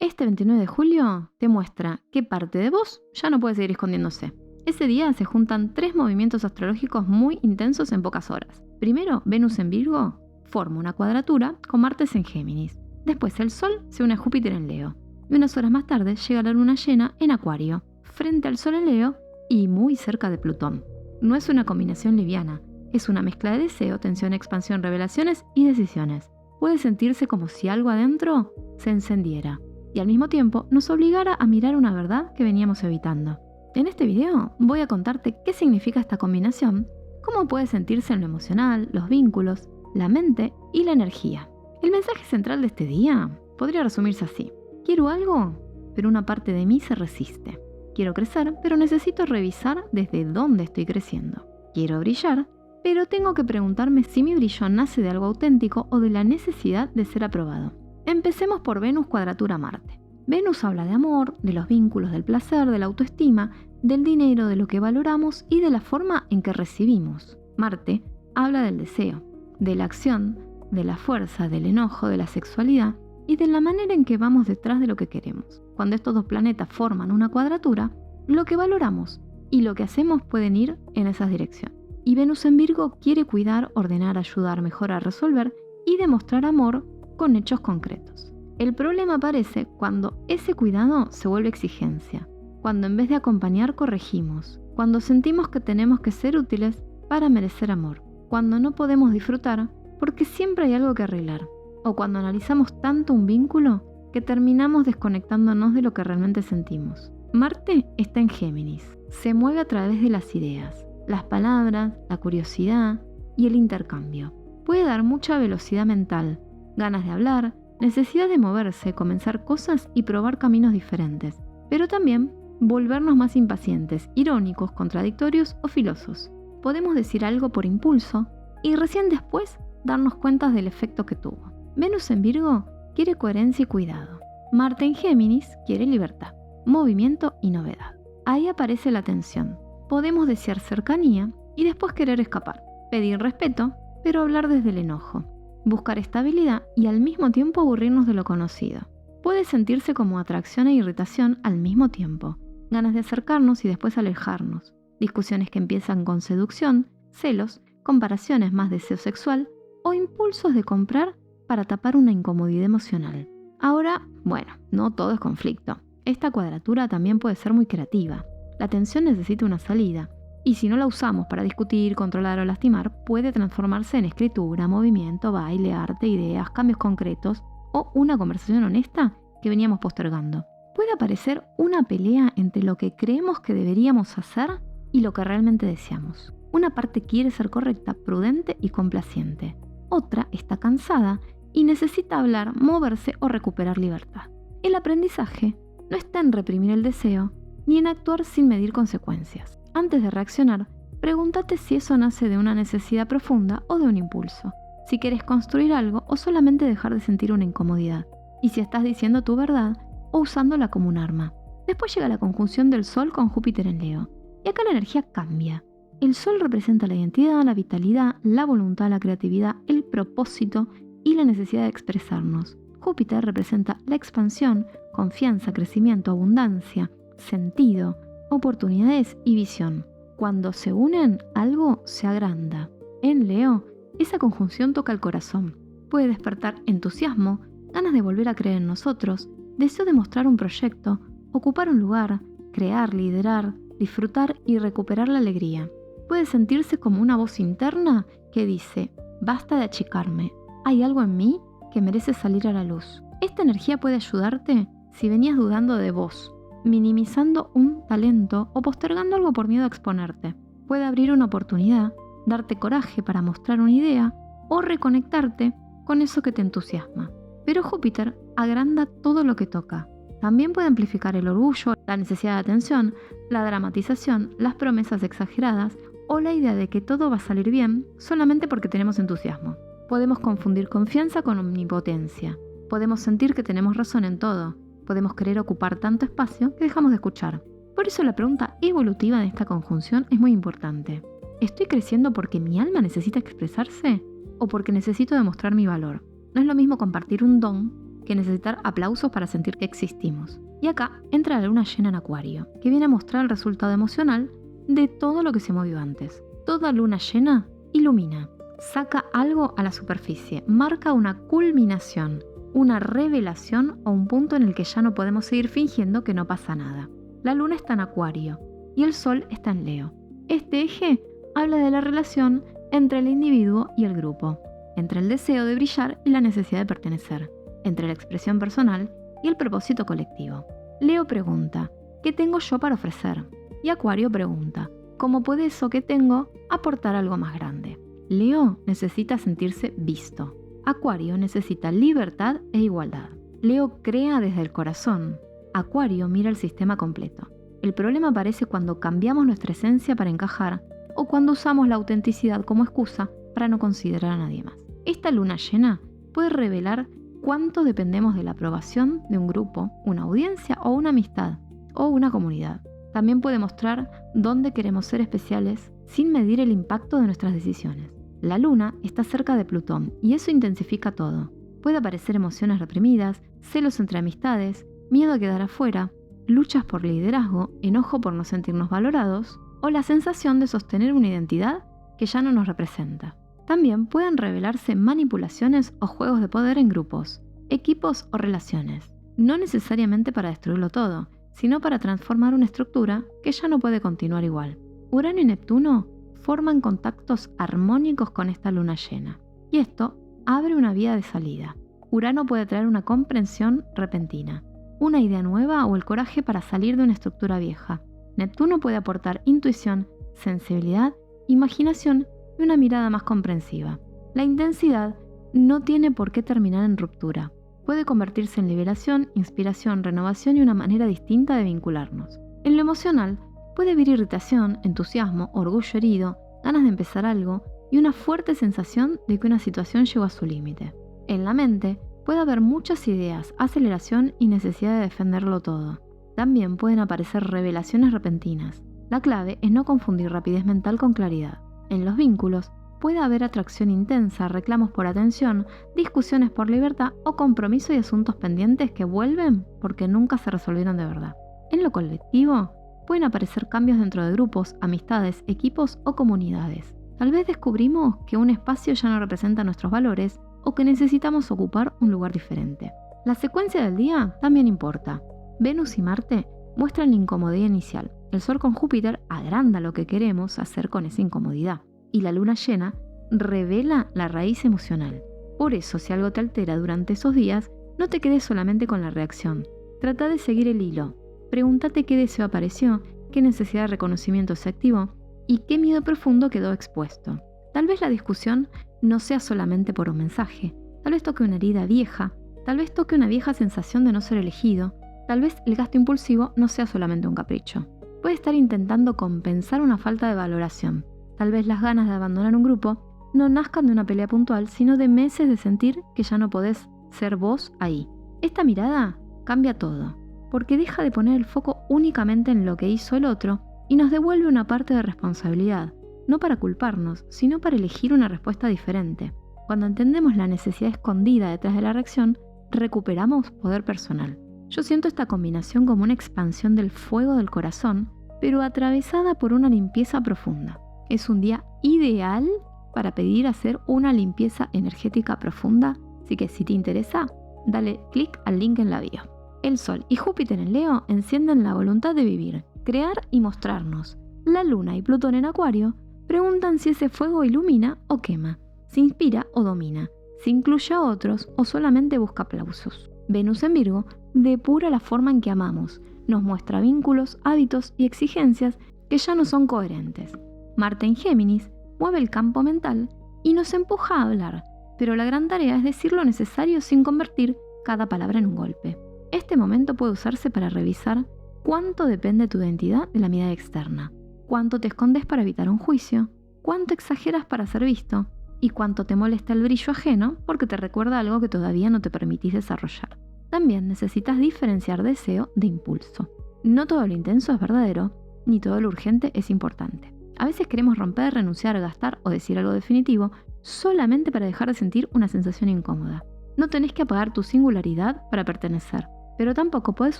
Este 29 de julio te muestra qué parte de vos ya no puede seguir escondiéndose. Ese día se juntan 3 movimientos astrológicos muy intensos en pocas horas. Primero, Venus en Virgo forma una cuadratura con Marte en Géminis. Después el Sol se une a Júpiter en Leo. Y unas horas más tarde llega la luna llena en Acuario, frente al Sol en Leo y muy cerca de Plutón. No es una combinación liviana, es una mezcla de deseo, tensión, expansión, revelaciones y decisiones. Puede sentirse como si algo adentro se encendiera y al mismo tiempo nos obligara a mirar una verdad que veníamos evitando. En este video voy a contarte qué significa esta combinación, cómo puede sentirse en lo emocional, los vínculos, la mente y la energía. El mensaje central de este día podría resumirse así: quiero algo, pero una parte de mí se resiste. Quiero crecer, pero necesito revisar desde dónde estoy creciendo. Quiero brillar, pero tengo que preguntarme si mi brillo nace de algo auténtico o de la necesidad de ser aprobado. Empecemos por Venus cuadratura Marte. Venus habla de amor, de los vínculos, del placer, de la autoestima, del dinero, de lo que valoramos y de la forma en que recibimos. Marte habla del deseo, de la acción, de la fuerza, del enojo, de la sexualidad y de la manera en que vamos detrás de lo que queremos. Cuando estos dos planetas forman una cuadratura, lo que valoramos y lo que hacemos pueden ir en esas direcciones. Y Venus en Virgo quiere cuidar, ordenar, ayudar, mejorar, resolver y demostrar amor con hechos concretos. El problema aparece cuando ese cuidado se vuelve exigencia, cuando en vez de acompañar corregimos, cuando sentimos que tenemos que ser útiles para merecer amor, cuando no podemos disfrutar porque siempre hay algo que arreglar, o cuando analizamos tanto un vínculo que terminamos desconectándonos de lo que realmente sentimos. Marte está en Géminis, se mueve a través de las ideas, las palabras, la curiosidad y el intercambio. Puede dar mucha velocidad mental, ganas de hablar, necesidad de moverse, comenzar cosas y probar caminos diferentes, pero también volvernos más impacientes, irónicos, contradictorios o filosos. Podemos decir algo por impulso y recién después darnos cuenta del efecto que tuvo. Venus en Virgo quiere coherencia y cuidado. Marte en Géminis quiere libertad, movimiento y novedad. Ahí aparece la tensión. Podemos desear cercanía y después querer escapar, pedir respeto, pero hablar desde el enojo, buscar estabilidad y al mismo tiempo aburrirnos de lo conocido. Puede sentirse como atracción e irritación al mismo tiempo, ganas de acercarnos y después alejarnos, discusiones que empiezan con seducción, celos, comparaciones más deseo sexual o impulsos de comprar para tapar una incomodidad emocional. Ahora, bueno, no todo es conflicto. Esta cuadratura también puede ser muy creativa. La tensión necesita una salida, y si no la usamos para discutir, controlar o lastimar, puede transformarse en escritura, movimiento, baile, arte, ideas, cambios concretos o una conversación honesta que veníamos postergando. Puede aparecer una pelea entre lo que creemos que deberíamos hacer y lo que realmente deseamos. Una parte quiere ser correcta, prudente y complaciente. Otra está cansada y necesita hablar, moverse o recuperar libertad. El aprendizaje no está en reprimir el deseo ni en actuar sin medir consecuencias. Antes de reaccionar, pregúntate si eso nace de una necesidad profunda o de un impulso. Si quieres construir algo o solamente dejar de sentir una incomodidad. Y si estás diciendo tu verdad o usándola como un arma. Después llega la conjunción del Sol con Júpiter en Leo. Y acá la energía cambia. El Sol representa la identidad, la vitalidad, la voluntad, la creatividad, el propósito y la necesidad de expresarnos. Júpiter representa la expansión, confianza, crecimiento, abundancia, sentido, oportunidades y visión. Cuando se unen, algo se agranda. En Leo, esa conjunción toca el corazón. Puede despertar entusiasmo, ganas de volver a creer en nosotros, deseo de mostrar un proyecto, ocupar un lugar, crear, liderar, disfrutar y recuperar la alegría. Puede sentirse como una voz interna que dice: basta de achicarme, hay algo en mí que merece salir a la luz. Esta energía puede ayudarte si venías dudando de vos, minimizando un talento o postergando algo por miedo a exponerte. Puede abrir una oportunidad, darte coraje para mostrar una idea o reconectarte con eso que te entusiasma. Pero Júpiter agranda todo lo que toca. También puede amplificar el orgullo, la necesidad de atención, la dramatización, las promesas exageradas o la idea de que todo va a salir bien solamente porque tenemos entusiasmo. Podemos confundir confianza con omnipotencia. Podemos sentir que tenemos razón en todo. Podemos querer ocupar tanto espacio que dejamos de escuchar. Por eso la pregunta evolutiva de esta conjunción es muy importante. ¿Estoy creciendo porque mi alma necesita expresarse o porque necesito demostrar mi valor? No es lo mismo compartir un don que necesitar aplausos para sentir que existimos. Y acá entra la luna llena en Acuario, que viene a mostrar el resultado emocional de todo lo que se movió antes. Toda luna llena ilumina, saca algo a la superficie, marca una culminación, una revelación o un punto en el que ya no podemos seguir fingiendo que no pasa nada. La luna está en Acuario y el sol está en Leo. Este eje habla de la relación entre el individuo y el grupo, entre el deseo de brillar y la necesidad de pertenecer, entre la expresión personal y el propósito colectivo. Leo pregunta, ¿qué tengo yo para ofrecer? Y Acuario pregunta, ¿cómo puede eso que tengo aportar algo más grande? Leo necesita sentirse visto. Acuario necesita libertad e igualdad. Leo crea desde el corazón. Acuario mira el sistema completo. El problema aparece cuando cambiamos nuestra esencia para encajar o cuando usamos la autenticidad como excusa para no considerar a nadie más. Esta luna llena puede revelar cuánto dependemos de la aprobación de un grupo, una audiencia o una amistad o una comunidad. También puede mostrar dónde queremos ser especiales sin medir el impacto de nuestras decisiones. La luna está cerca de Plutón y eso intensifica todo. Puede aparecer emociones reprimidas, celos entre amistades, miedo a quedar afuera, luchas por liderazgo, enojo por no sentirnos valorados o la sensación de sostener una identidad que ya no nos representa. También pueden revelarse manipulaciones o juegos de poder en grupos, equipos o relaciones, no necesariamente para destruirlo todo, sino para transformar una estructura que ya no puede continuar igual. Urano y Neptuno forman contactos armónicos con esta luna llena, y esto abre una vía de salida. Urano puede traer una comprensión repentina, una idea nueva o el coraje para salir de una estructura vieja. Neptuno puede aportar intuición, sensibilidad, imaginación y una mirada más comprensiva. La intensidad no tiene por qué terminar en ruptura. Puede convertirse en liberación, inspiración, renovación y una manera distinta de vincularnos. En lo emocional, puede haber irritación, entusiasmo, orgullo herido, ganas de empezar algo y una fuerte sensación de que una situación llegó a su límite. En la mente, puede haber muchas ideas, aceleración y necesidad de defenderlo todo. También pueden aparecer revelaciones repentinas. La clave es no confundir rapidez mental con claridad. En los vínculos, puede haber atracción intensa, reclamos por atención, discusiones por libertad o compromiso y asuntos pendientes que vuelven porque nunca se resolvieron de verdad. En lo colectivo, pueden aparecer cambios dentro de grupos, amistades, equipos o comunidades. Tal vez descubrimos que un espacio ya no representa nuestros valores o que necesitamos ocupar un lugar diferente. La secuencia del día también importa. Venus y Marte muestran la incomodidad inicial. El Sol con Júpiter agranda lo que queremos hacer con esa incomodidad. Y la luna llena revela la raíz emocional. Por eso, si algo te altera durante esos días, no te quedes solamente con la reacción. Trata de seguir el hilo. Pregúntate qué deseo apareció, qué necesidad de reconocimiento se activó y qué miedo profundo quedó expuesto. Tal vez la discusión no sea solamente por un mensaje. Tal vez toque una herida vieja. Tal vez toque una vieja sensación de no ser elegido. Tal vez el gasto impulsivo no sea solamente un capricho. Puede estar intentando compensar una falta de valoración. Tal vez las ganas de abandonar un grupo no nazcan de una pelea puntual, sino de meses de sentir que ya no podés ser vos ahí. Esta mirada cambia todo, porque deja de poner el foco únicamente en lo que hizo el otro y nos devuelve una parte de responsabilidad, no para culparnos, sino para elegir una respuesta diferente. Cuando entendemos la necesidad escondida detrás de la reacción, recuperamos poder personal. Yo siento esta combinación como una expansión del fuego del corazón, pero atravesada por una limpieza profunda. Es un día ideal para pedir hacer una limpieza energética profunda, así que si te interesa, dale clic al link en la bio. El Sol y Júpiter en Leo encienden la voluntad de vivir, crear y mostrarnos. La Luna y Plutón en Acuario preguntan si ese fuego ilumina o quema, si inspira o domina, si incluye a otros o solamente busca aplausos. Venus en Virgo depura la forma en que amamos, nos muestra vínculos, hábitos y exigencias que ya no son coherentes. Marte en Géminis mueve el campo mental y nos empuja a hablar, pero la gran tarea es decir lo necesario sin convertir cada palabra en un golpe. Este momento puede usarse para revisar cuánto depende tu identidad de la mirada externa, cuánto te escondes para evitar un juicio, cuánto exageras para ser visto y cuánto te molesta el brillo ajeno porque te recuerda algo que todavía no te permitís desarrollar. También necesitas diferenciar deseo de impulso. No todo lo intenso es verdadero, ni todo lo urgente es importante. A veces queremos romper, renunciar, gastar o decir algo definitivo solamente para dejar de sentir una sensación incómoda. No tenés que apagar tu singularidad para pertenecer, pero tampoco podés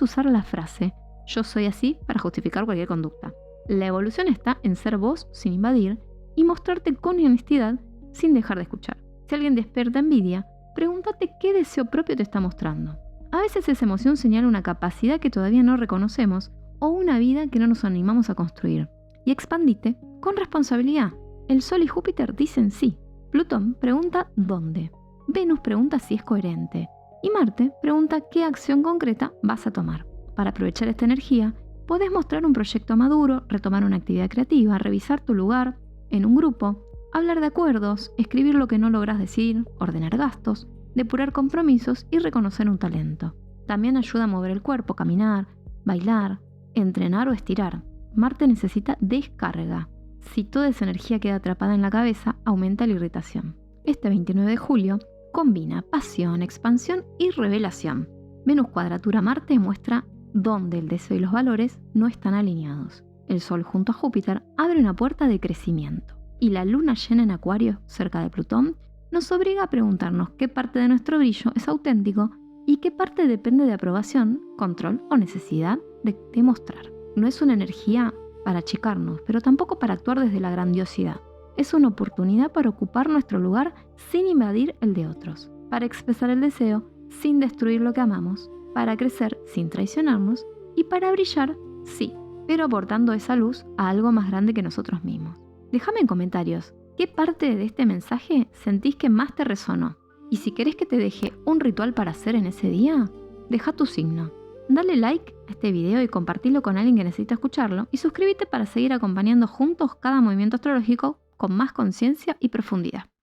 usar la frase yo soy así para justificar cualquier conducta. La evolución está en ser vos sin invadir y mostrarte con honestidad sin dejar de escuchar. Si alguien despierta envidia, pregúntate qué deseo propio te está mostrando. A veces esa emoción señala una capacidad que todavía no reconocemos o una vida que no nos animamos a construir. Y expandite con responsabilidad. El Sol y Júpiter dicen sí. Plutón pregunta dónde. Venus pregunta si es coherente. Y Marte pregunta qué acción concreta vas a tomar. Para aprovechar esta energía, podés mostrar un proyecto maduro, retomar una actividad creativa, revisar tu lugar en un grupo, hablar de acuerdos, escribir lo que no logras decir, ordenar gastos, depurar compromisos y reconocer un talento. También ayuda a mover el cuerpo, caminar, bailar, entrenar o estirar. Marte necesita descarga. Si toda esa energía queda atrapada en la cabeza, aumenta la irritación. Este 29 de julio combina pasión, expansión y revelación. Venus cuadratura Marte muestra dónde el deseo y los valores no están alineados. El Sol junto a Júpiter abre una puerta de crecimiento. Y la luna llena en Acuario, cerca de Plutón, nos obliga a preguntarnos qué parte de nuestro brillo es auténtico y qué parte depende de aprobación, control o necesidad de demostrar. No es una energía para achicarnos, pero tampoco para actuar desde la grandiosidad. Es una oportunidad para ocupar nuestro lugar sin invadir el de otros, para expresar el deseo sin destruir lo que amamos, para crecer sin traicionarnos y para brillar, sí, pero aportando esa luz a algo más grande que nosotros mismos. Déjame en comentarios qué parte de este mensaje sentís que más te resonó. Y si querés que te deje un ritual para hacer en ese día, deja tu signo. Dale like a este video y compartilo con alguien que necesita escucharlo y suscríbete para seguir acompañando juntos cada movimiento astrológico con más conciencia y profundidad.